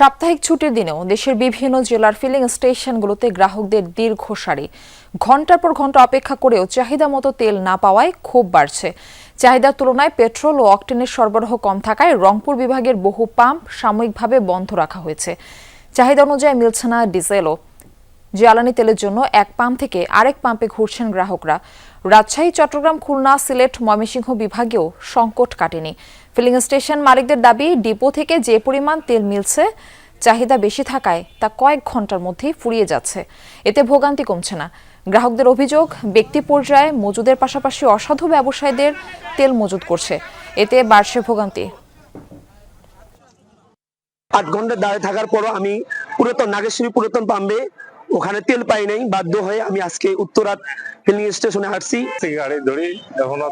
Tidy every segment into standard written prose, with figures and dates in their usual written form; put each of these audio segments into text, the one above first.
সাপ্তাহিক ছুটির দিনেও দেশের বিভিন্ন জেলার ফিলিং স্টেশনগুলোতে গ্রাহকদের দীর্ঘ সারি। ঘণ্টার পর ঘণ্টা অপেক্ষা করেও চাহিদা মতো তেল না পাওয়ায় ক্ষোভ বাড়ছে। চাহিদার তুলনায় পেট্রোল ও অকটেনের সরবরাহ কম থাকায় রংপুর বিভাগের বহু পাম্প সাময়িকভাবে বন্ধ রাখা হয়েছে। চাহিদা অনুযায়ী মিলছে না ডিজেলও। জ্বালানি তেলের জন্য এক পাম্প থেকে আরেক পাম্পে ঘুরছেন গ্রাহকরা। রাজশাহী, চট্টগ্রাম, খুলনা, সিলেট, ময়মনসিংহ বিভাগেও সংকট কাটেনি। ফিলিং স্টেশন মালিকদের দাবি, ডিপো থেকে যে পরিমাণ তেল মিলছে চাহিদা বেশি থাকায় তা কয়েক ঘন্টার মধ্যেই ফুরিয়ে যাচ্ছে। এতে ভোগান্তি কমছে না। গ্রাহকদের অভিযোগ, ব্যক্তি পর্যায়ে মজুদের পাশাপাশি অসাধু ব্যবসায়ীদের তেল মজুদ করছে। এতে বাড়ছে ভোগান্তি। 8 ঘন্টা দাঁড়িয়ে থাকার পরও আমি নাগেশ্বরী পুরাতন পাম্পে ওখানে তেল পাই নাই। বাধ্য হয়ে আমি আজকে উত্তরাত ফিলিং স্টেশনে আসছি। গাড়ি ধরি এখনো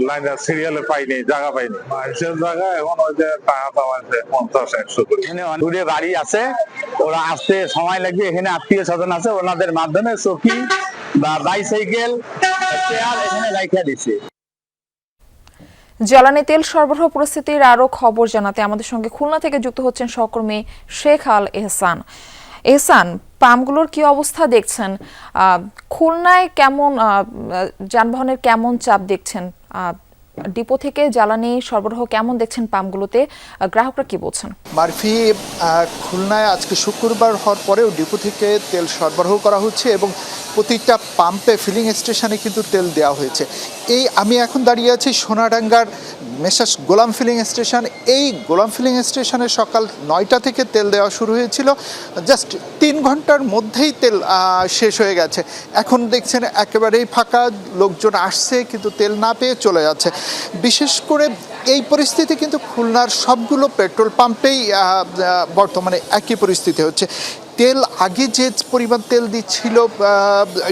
লাইন সিরিয়ালে পাইনি, জায়গা পাইনি। মানুষের জায়গা এখন ওই যে টাকা পাওয়াছে 50-100 করে। দূরে গাড়ি আছে, ওরা আসতে সময় লাগবে। এখানে আত্মীয় স্বজন আছে, ওনাদের মাধ্যমে চকি বা বাইসাইকেল চেয়ার এখানে রাখা দিচ্ছে। জ্বালানি তেল সরবরাহ পরিস্থিতির আরো খবর জানাতে আমাদের সঙ্গে খুলনা থেকে যুক্ত হচ্ছেন সহকর্মী শেখ আল এহসান। এহসান, পাম্পগুলোর কি অবস্থা দেখছেন? খুলনায় কেমন যানবাহনের কেমন চাপ দেখছেন? ডিপো থেকে জ্বালানি সরবরাহ কেমন দেখছেন পাম্পগুলোতে? গ্রাহকরা কি বলছেন? মারফি, খুলনায় আজকে শুক্রবার হওয়ার পরেও ডিপো থেকে তেল সরবরাহ করা হচ্ছে এবং প্রতিটা পাম্পে ফিলিং স্টেশনে কিন্তু তেল দেওয়া হয়েছে। আমি এখন দাঁড়িয়ে আছি সোনাডাঙ্গার মেসার্স গোলাম ফিলিং স্টেশন। এই গোলাম ফিলিং স্টেশনে সকাল 9টা থেকে তেল দেওয়া শুরু হয়েছিল। জাস্ট 3 ঘন্টার মধ্যেই তেল শেষ হয়ে গেছে। এখন দেখছেন একেবারেই ফাঁকা, লোকজন আসছে কিন্তু তেল না পেয়ে চলে যাচ্ছে। বিশেষ করে এই পরিস্থিতি কিন্তু খুলনার সবগুলো পেট্রোল পাম্পেই বর্তমানে একই পরিস্থিতি হচ্ছে। তেল আগে যে পরিমাণ তেল দিচ্ছিল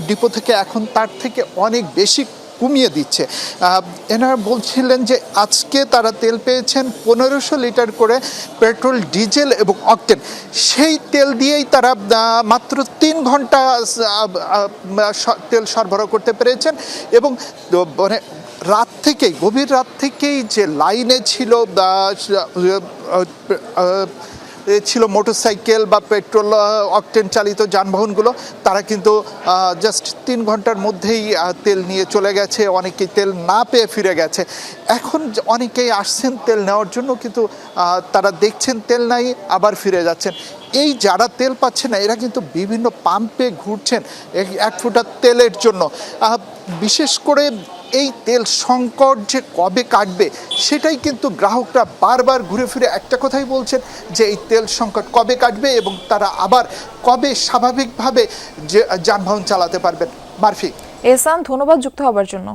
ডিপো থেকে, এখন তার থেকে অনেক বেশি কমিয়ে দিচ্ছে। এনারা বলছিলেন যে আজকে তারা তেল পেয়েছেন 1500 লিটার করে পেট্রোল, ডিজেল এবং অকটেন। সেই তেল দিয়েই তারা মাত্র 3 ঘন্টা তেল সরবরাহ করতে পেরেছেন এবং মানে গভীর রাত থেকেই যে লাইনে ছিল মোটরসাইকেল বা পেট্রোল অকটেন চালিত যানবাহনগুলো, তারা কিন্তু জাস্ট 3 ঘন্টার মধ্যেই তেল নিয়ে চলে গেছে। অনেকেই তেল না পেয়ে ফিরে গেছে। এখন অনেকেই আসছেন তেল নেওয়ার জন্য, কিন্তু তারা দেখছেন তেল নাই, আবার ফিরে যাচ্ছেন। এই যারা তেল পাচ্ছে না, এরা কিন্তু বিভিন্ন পাম্পে ঘুরছেন এক ফুটা তেলের জন্য। বিশেষ করে এই তেল সংকট যে কবে কাটবে সেটাই কিন্তু গ্রাহকরা বারবার ঘুরে ফিরে একটা কথাই বলছেন, যে এই তেল সংকট কবে কাটবে এবং তারা আবার কবে স্বাভাবিকভাবে যে যানবাহন চালাতে পারবেন। মারফি, এহসান, ধন্যবাদ যুক্ত হবার জন্য।